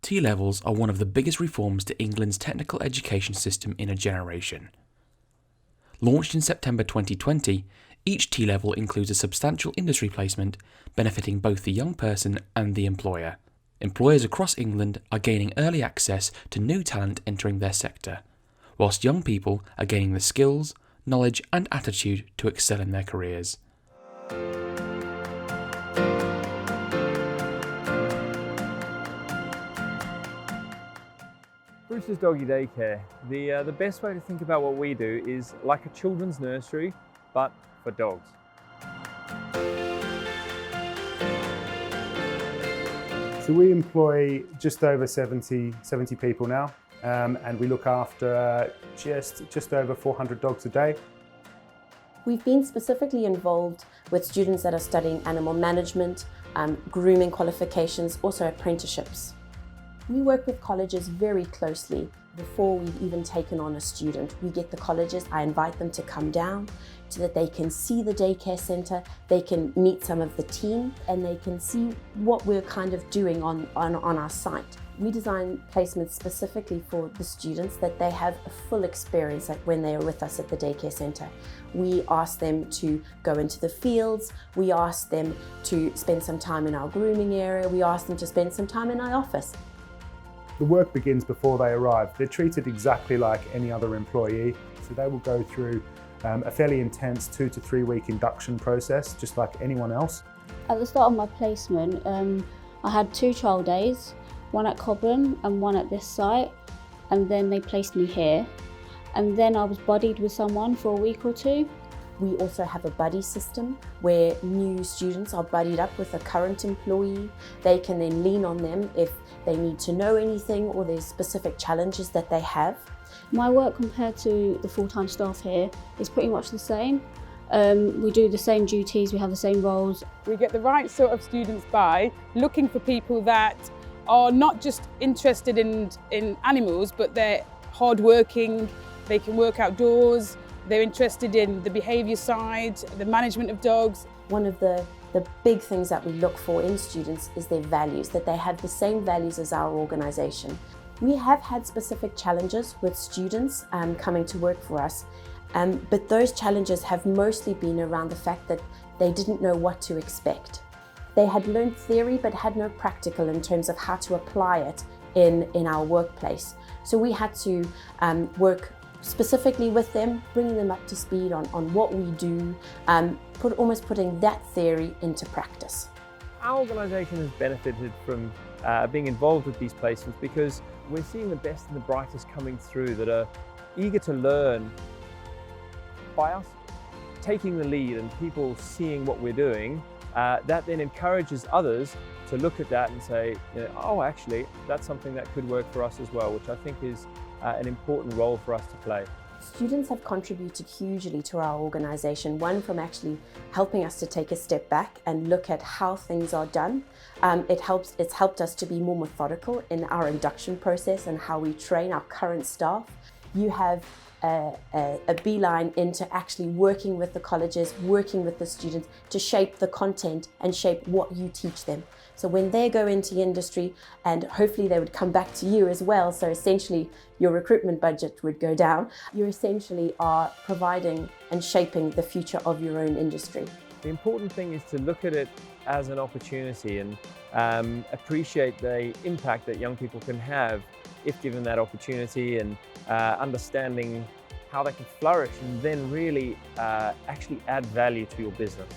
T-levels are one of the biggest reforms to England's technical education system in a generation. Launched in September 2020, each T-level includes a substantial industry placement benefiting both the young person and the employer. Employers across England are gaining early access to new talent entering their sector, whilst young people are gaining the skills, knowledge and attitude to excel in their careers. Bruce's Doggy Daycare. The best way to think about what we do is like a children's nursery, but for dogs. So we employ just over 70 people now, and we look after just over 400 dogs a day. We've been specifically involved with students that are studying animal management, grooming qualifications, also apprenticeships. We work with colleges very closely. Before we've even taken on a student, we get the colleges, I invite them to come down so that they can see the daycare centre, they can meet some of the team, and they can see what we're kind of doing on our site. We design placements specifically for the students that they have a full experience like when they are with us at the daycare centre. We ask them to go into the fields, we ask them to spend some time in our grooming area, we ask them to spend some time in our office. The work begins before they arrive. They're treated exactly like any other employee. So they will go through a fairly intense 2 to 3 week induction process, just like anyone else. At the start of my placement, I had 2 trial days, one at Cobham and one at this site, and then they placed me here. And then I was buddied with someone for a week or 2. We also have a buddy system where new students are buddied up with a current employee. They can then lean on them if they need to know anything or there's specific challenges that they have. My work compared to the full-time staff here is pretty much the same. We do the same duties, we have the same roles. We get the right sort of students by looking for people that are not just interested in animals, but they're hardworking, they can work outdoors, they're interested in the behaviour side, the management of dogs. One of the big things that we look for in students is their values, that they have the same values as our organisation. We have had specific challenges with students coming to work for us, but those challenges have mostly been around the fact that they didn't know what to expect. They had learned theory but had no practical in terms of how to apply it in our workplace. So we had to work specifically with them, bringing them up to speed on what we do, almost putting that theory into practice. Our organisation has benefited from being involved with these placements because we're seeing the best and the brightest coming through that are eager to learn. By us taking the lead and people seeing what we're doing, that then encourages others to look at that and say, oh, actually, that's something that could work for us as well, which I think is an important role for us to play. Students have contributed hugely to our organisation, one from actually helping us to take a step back and look at how things are done. It's helped us to be more methodical in our induction process and how we train our current staff. You have a beeline into actually working with the colleges, working with the students to shape the content and shape what you teach them. So when they go into industry, and hopefully they would come back to you as well, so essentially your recruitment budget would go down, you essentially are providing and shaping the future of your own industry. The important thing is to look at it as an opportunity and appreciate the impact that young people can have if given that opportunity, and understanding how they can flourish and then really actually add value to your business.